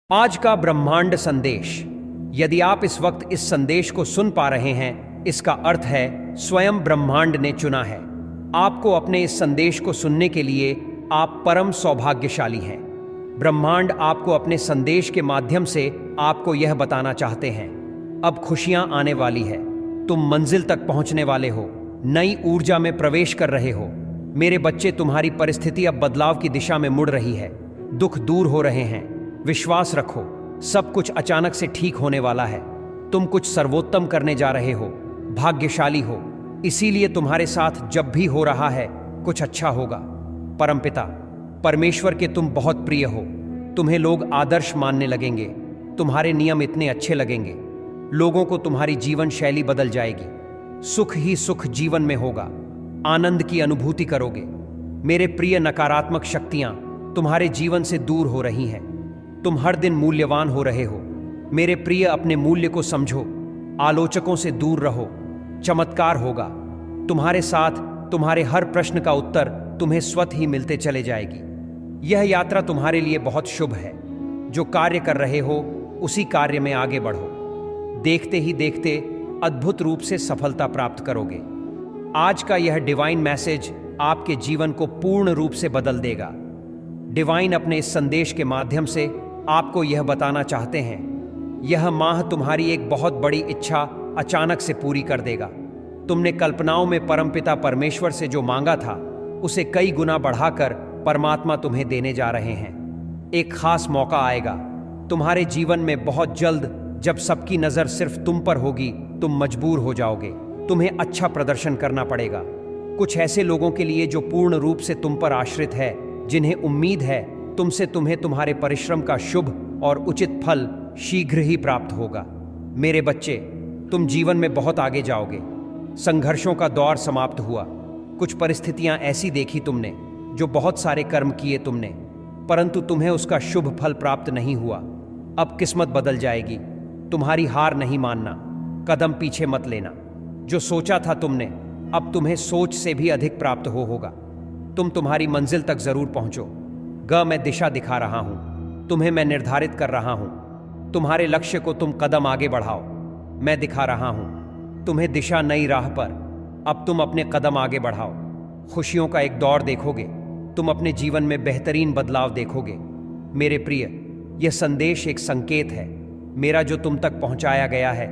आज का ब्रह्मांड संदेश। यदि आप इस वक्त इस संदेश को सुन पा रहे हैं, इसका अर्थ है स्वयं ब्रह्मांड ने चुना है आपको अपने इस संदेश को सुनने के लिए। आप परम सौभाग्यशाली हैं। ब्रह्मांड आपको अपने संदेश के माध्यम से आपको यह बताना चाहते हैं, अब खुशियां आने वाली है, तुम मंजिल तक पहुंचने वाले हो, नई ऊर्जा में प्रवेश कर रहे हो। मेरे बच्चे, तुम्हारी परिस्थिति अब बदलाव की दिशा में मुड़ रही है, दुख दूर हो रहे हैं। विश्वास रखो, सब कुछ अचानक से ठीक होने वाला है। तुम कुछ सर्वोत्तम करने जा रहे हो, भाग्यशाली हो, इसीलिए तुम्हारे साथ जब भी हो रहा है कुछ अच्छा होगा। परमपिता परमेश्वर के तुम बहुत प्रिय हो, तुम्हें लोग आदर्श मानने लगेंगे, तुम्हारे नियम इतने अच्छे लगेंगे, लोगों को तुम्हारी जीवन शैली बदल जाएगी। सुख ही सुख जीवन में होगा, आनंद की अनुभूति करोगे। मेरे प्रिय, नकारात्मक शक्तियां तुम्हारे जीवन से दूर हो रही हैं, तुम हर दिन मूल्यवान हो रहे हो। मेरे प्रिय, अपने मूल्य को समझो, आलोचकों से दूर रहो, चमत्कार होगा तुम्हारे साथ। तुम्हारे हर प्रश्न का उत्तर तुम्हें स्वतः ही मिलते चले जाएगी। यह यात्रा तुम्हारे लिए बहुत शुभ है। जो कार्य कर रहे हो उसी कार्य में आगे बढ़ो, देखते ही देखते अद्भुत रूप से सफलता प्राप्त करोगे। आज का यह डिवाइन मैसेज आपके जीवन को पूर्ण रूप से बदल देगा। डिवाइन अपने इस संदेश के माध्यम से आपको यह बताना चाहते हैं, यह माह तुम्हारी एक बहुत बड़ी इच्छा अचानक से पूरी कर देगा। तुमने कल्पनाओं में परमपिता परमेश्वर से जो मांगा था उसे कई गुना बढ़ाकर परमात्मा तुम्हें देने जा रहे हैं। एक खास मौका आएगा तुम्हारे जीवन में बहुत जल्द, जब सबकी नजर सिर्फ तुम पर होगी, तुम मजबूर हो जाओगे, तुम्हें अच्छा प्रदर्शन करना पड़ेगा। कुछ ऐसे लोगों के लिए जो पूर्ण रूप से तुम पर आश्रित है, जिन्हें उम्मीद है तुमसे, तुम्हें तुम्हारे परिश्रम का शुभ और उचित फल शीघ्र ही प्राप्त होगा। मेरे बच्चे, तुम जीवन में बहुत आगे जाओगे। संघर्षों का दौर समाप्त हुआ। कुछ परिस्थितियां ऐसी देखी तुमने, जो बहुत सारे कर्म किए तुमने, परंतु तुम्हें उसका शुभ फल प्राप्त नहीं हुआ। अब किस्मत बदल जाएगी। तुम्हारी हार नहीं मानना, कदम पीछे मत लेना। जो सोचा था तुमने, अब तुम्हें सोच से भी अधिक प्राप्त होगा। तुम तुम्हारी मंजिल तक जरूर पहुंचो। मैं दिशा दिखा रहा हूं, तुम्हें मैं निर्धारित कर रहा हूं। तुम्हारे लक्ष्य को तुम कदम आगे बढ़ाओ, मैं दिखा रहा हूं तुम्हें दिशा, नई राह पर। अब तुम अपने कदम आगे बढ़ाओ। खुशियों का एक दौर देखोगे, तुम अपने जीवन में बेहतरीन बदलाव देखोगे। मेरे प्रिय, यह संदेश एक संकेत है मेरा जो तुम तक पहुंचाया गया है।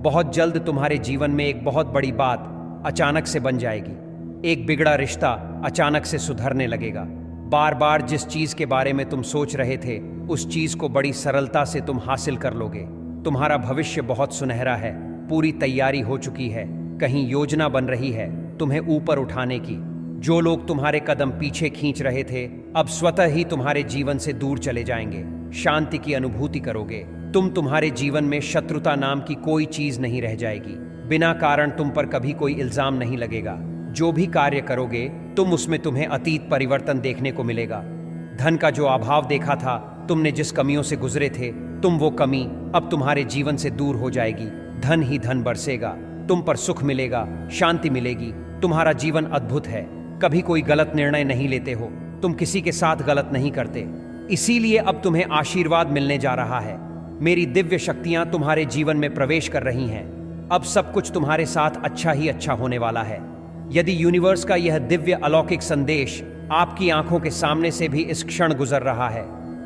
बहुत जल्द तुम्हारे जीवन में एक बहुत बड़ी बात अचानक से बन जाएगी। एक बिगड़ा रिश्ता अचानक से सुधरने लगेगा। बार बार जिस चीज के बारे में तुम सोच रहे थे, उस चीज को बड़ी सरलता से तुम हासिल कर लोगे। तुम्हारा भविष्य बहुत सुनहरा है, पूरी तैयारी हो चुकी है। कहीं योजना बन रही है तुम्हें ऊपर उठाने की। जो लोग तुम्हारे कदम पीछे खींच रहे थे, अब स्वतः ही तुम्हारे जीवन से दूर चले जाएंगे। शांति की अनुभूति करोगे। तुम्हारे जीवन में शत्रुता नाम की कोई चीज नहीं रह जाएगी। बिना कारण तुम पर कभी कोई इल्जाम नहीं लगेगा। जो भी कार्य करोगे उसमें तुम्हें अतीत परिवर्तन देखने को मिलेगा। धन का जो अभाव देखा था, तुमने जिस कमियों से गुजरे थे, वो कमी अब तुम्हारे जीवन से दूर हो जाएगी। धन ही धन बरसेगा, तुम पर सुख मिलेगा, शांति मिलेगी। तुम्हारा जीवन अद्भुत है। कभी कोई गलत निर्णय नहीं लेते हो, तुम किसी के साथ गलत नहीं करते, इसीलिए अब तुम्हें आशीर्वाद मिलने जा रहा है। मेरी दिव्य शक्तियां तुम्हारे जीवन में प्रवेश कर रही हैं। अब सब कुछ तुम्हारे साथ अच्छा ही अच्छा होने वाला है। यदि यूनिवर्स का यह दिव्य अलौकिक संदेश आपकी आंखों के सामने से भी इस क्षण गुजर रहा है,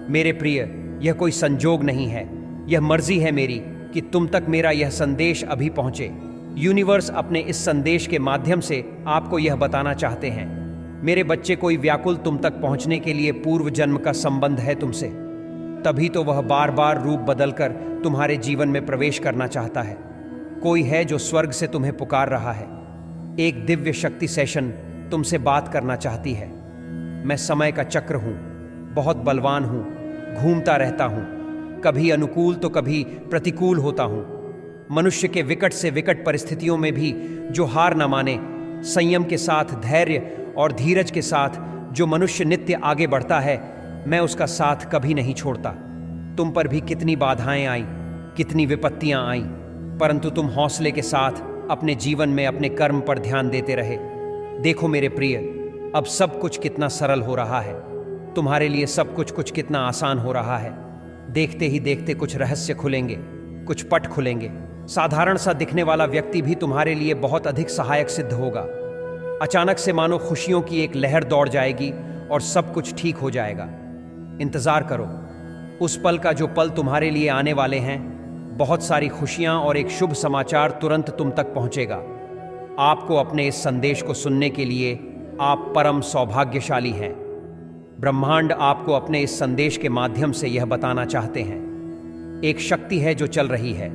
मेरे प्रिय, यह कोई संजोग नहीं है, यह मर्जी है मेरी कि तुम तक मेरा यह संदेश अभी पहुंचे। यूनिवर्स अपने इस संदेश के माध्यम से आपको यह बताना चाहते हैं, मेरे बच्चे, कोई व्याकुल तुम तक पहुंचने के लिए पूर्व जन्म का संबंध है तुमसे, तभी तो वह बार बार रूप बदलकर तुम्हारे जीवन में प्रवेश करना चाहता है। कोई है जो स्वर्ग से तुम्हें पुकार रहा है। एक दिव्य शक्ति सेशन तुमसे बात करना चाहती है। मैं समय का चक्र हूं, बहुत बलवान हूं, घूमता रहता हूं, कभी अनुकूल तो कभी प्रतिकूल होता हूं। मनुष्य के विकट से विकट परिस्थितियों में भी जो हार न माने, संयम के साथ, धैर्य और धीरज के साथ जो मनुष्य नित्य आगे बढ़ता है, मैं उसका साथ कभी नहीं छोड़ता। तुम पर भी कितनी बाधाएं आई, कितनी विपत्तियां आई, परंतु तुम हौसले के साथ अपने जीवन में अपने कर्म पर ध्यान देते रहे। देखो मेरे प्रिय, अब सब कुछ कितना सरल हो रहा है। तुम्हारे लिए सब कुछ कितना आसान हो रहा है। देखते ही देखते कुछ रहस्य खुलेंगे, कुछ पट खुलेंगे। साधारण सा दिखने वाला व्यक्ति भी तुम्हारे लिए बहुत अधिक सहायक सिद्ध होगा। अचानक से मानो खुशियों की एक लहर दौड़ जाएगी और सब कुछ ठीक हो जाएगा। इंतजार करो उस पल का जो पल तुम्हारे लिए आने वाले हैं। बहुत सारी खुशियां और एक शुभ समाचार तुरंत तुम तक पहुंचेगा। आपको अपने इस संदेश को सुनने के लिए आप परम सौभाग्यशाली हैं। ब्रह्मांड आपको अपने इस संदेश के माध्यम से यह बताना चाहते हैं। एक शक्ति है जो चल रही है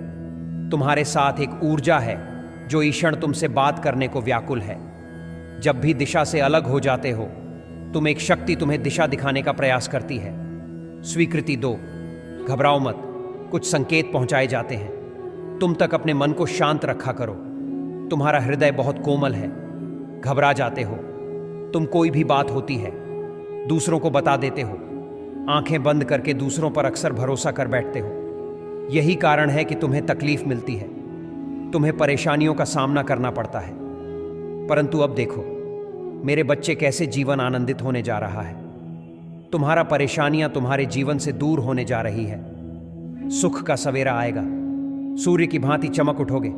तुम्हारे साथ, एक ऊर्जा है जो ईश्वर तुमसे बात करने को व्याकुल है। जब भी दिशा से अलग हो जाते हो एक शक्ति तुम्हें दिशा दिखाने का प्रयास करती है। स्वीकृति दो, घबराओ मत, कुछ संकेत पहुंचाए जाते हैं। तुम तक अपने मन को शांत रखा करो। तुम्हारा हृदय बहुत कोमल है, घबरा जाते हो तुम। कोई भी बात होती है दूसरों को बता देते हो, आंखें बंद करके दूसरों पर अक्सर भरोसा कर बैठते हो। यही कारण है कि तुम्हें तकलीफ मिलती है, तुम्हें परेशानियों का सामना करना पड़ता है। परंतु अब देखो मेरे बच्चे कैसे जीवन आनंदित होने जा रहा है। तुम्हारा परेशानियां तुम्हारे जीवन से दूर होने जा रही है। सुख का सवेरा आएगा, सूर्य की भांति चमक उठोगे।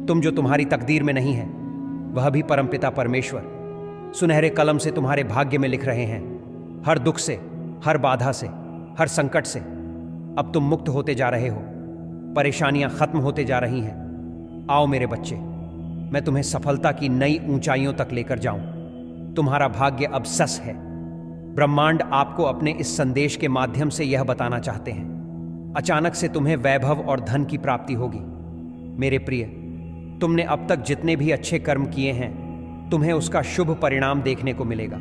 तुम जो तुम्हारी तकदीर में नहीं है वह भी परमपिता परमेश्वर सुनहरे कलम से तुम्हारे भाग्य में लिख रहे हैं। हर दुख से, हर बाधा से, हर संकट से अब तुम मुक्त होते जा रहे हो। परेशानियां खत्म होते जा रही हैं। आओ मेरे बच्चे, मैं तुम्हें सफलता की नई ऊंचाइयों तक लेकर जाऊं। तुम्हारा भाग्य अब सस है। ब्रह्मांड आपको अपने इस संदेश के माध्यम से यह बताना चाहते हैं। अचानक से तुम्हें वैभव और धन की प्राप्ति होगी। मेरे प्रिय, तुमने अब तक जितने भी अच्छे कर्म किए हैं तुम्हें उसका शुभ परिणाम देखने को मिलेगा।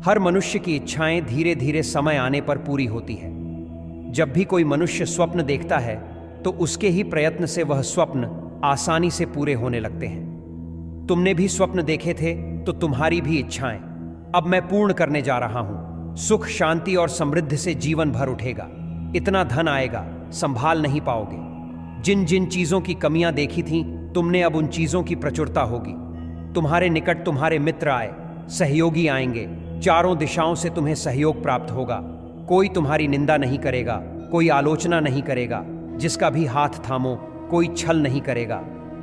हर मनुष्य की इच्छाएं धीरे धीरे समय आने पर पूरी होती है। जब भी कोई मनुष्य स्वप्न देखता है तो उसके ही प्रयत्न से वह स्वप्न आसानी से पूरे होने लगते हैं। तुमने भी स्वप्न देखे थे तो तुम्हारी भी इच्छाएं अब मैं पूर्ण करने जा रहा हूं। सुख, शांति और समृद्धि से जीवन भर उठेगा। इतना धन आएगा संभाल नहीं पाओगे। जिन जिन चीजों की कमियां देखी थीं तुमने अब उन चीजों की प्रचुरता होगी। तुम्हारे निकट तुम्हारे मित्र आए, सहयोगी आएंगे। चारों दिशाओं से तुम्हें सहयोग प्राप्त होगा। कोई तुम्हारी निंदा नहीं करेगा, कोई आलोचना नहीं करेगा। जिसका भी हाथ थामो, कोई छल नहीं करेगा।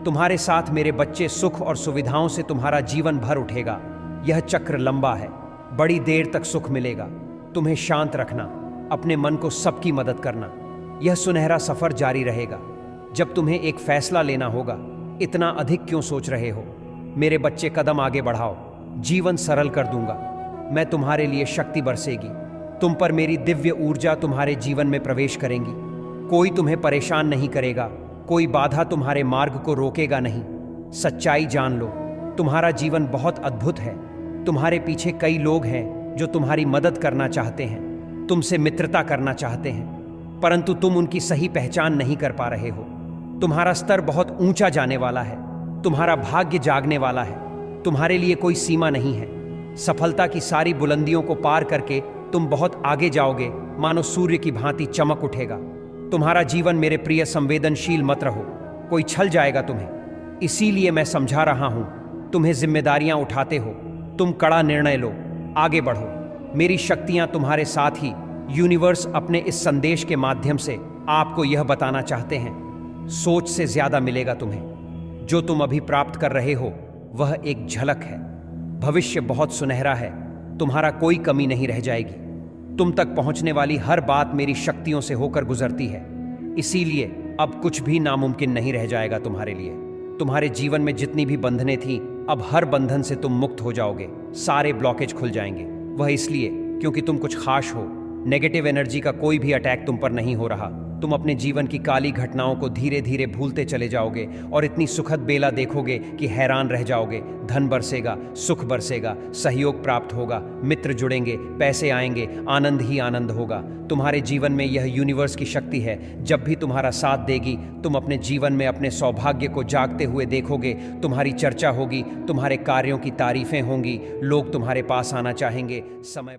तुम्हारे साथ मेरे बच्चे, सुख और सुविधाओं से तुम्हारा जीवन भर उठेगा। यह चक्र लंबा है, बड़ी देर तक सुख मिलेगा। तुम्हें शांत रखना, अपने मन को सबकी मदद करना। यह सुनहरा सफर जारी रहेगा। जब तुम्हें एक फैसला लेना होगा, इतना अधिक क्यों सोच रहे हो? मेरे बच्चे, कदम आगे बढ़ाओ, जीवन सरल कर दूंगा। मैं तुम्हारे लिए शक्ति बरसेगी। तुम पर मेरी दिव्य ऊर्जा तुम्हारे जीवन में प्रवेश करेंगी। कोई तुम्हें परेशान नहीं करेगा, कोई बाधा तुम्हारे मार्ग को रोकेगा नहीं। सच्चाई जान लो, तुम्हारा जीवन बहुत अद्भुत है। तुम्हारे पीछे कई लोग हैं जो तुम्हारी मदद करना चाहते हैं, तुमसे मित्रता करना चाहते हैं, परंतु तुम उनकी सही पहचान नहीं कर पा रहे हो। तुम्हारा स्तर बहुत ऊंचा जाने वाला है, तुम्हारा भाग्य जागने वाला है। तुम्हारे लिए कोई सीमा नहीं है। सफलता की सारी बुलंदियों को पार करके तुम बहुत आगे जाओगे, मानो सूर्य की भांति चमक उठेगा। तुम्हारा जीवन मेरे प्रिय संवेदनशील मत रहो, कोई छल जाएगा तुम्हें। इसीलिए मैं समझा रहा हूं, तुम्हें जिम्मेदारियां उठाते हो, तुम कड़ा निर्णय लो, आगे बढ़ो। मेरी शक्तियां तुम्हारे साथ ही। यूनिवर्स अपने इस संदेश के माध्यम से आपको यह बताना चाहते हैं, सोच से ज्यादा मिलेगा तुम्हें। जो तुम अभी प्राप्त कर रहे हो वह एक झलक है। भविष्य बहुत सुनहरा है, तुम्हारा कोई कमी नहीं रह जाएगी। तुम तक पहुंचने वाली हर बात मेरी शक्तियों से होकर गुजरती है। इसीलिए अब कुछ भी नामुमकिन नहीं रह जाएगा तुम्हारे लिए। तुम्हारे जीवन में जितनी भी बंधनें थीं, अब हर बंधन से तुम मुक्त हो जाओगे। सारे ब्लॉकेज खुल जाएंगे। वह इसलिए क्योंकि तुम कुछ खास हो। नेगेटिव एनर्जी का कोई भी अटैक तुम पर नहीं हो रहा। तुम अपने जीवन की काली घटनाओं को धीरे धीरे भूलते चले जाओगे और इतनी सुखद बेला देखोगे कि हैरान रह जाओगे। धन बरसेगा, सुख बरसेगा, सहयोग प्राप्त होगा, मित्र जुड़ेंगे, पैसे आएंगे, आनंद ही आनंद होगा। तुम्हारे जीवन में यह यूनिवर्स की शक्ति है। जब भी तुम्हारा साथ देगी, तुम अपने जीवन में अपने सौभाग्य को जागते हुए देखोगे। तुम्हारी चर्चा होगी, तुम्हारे कार्यों की तारीफें होंगी, लोग तुम्हारे पास आना चाहेंगे। समय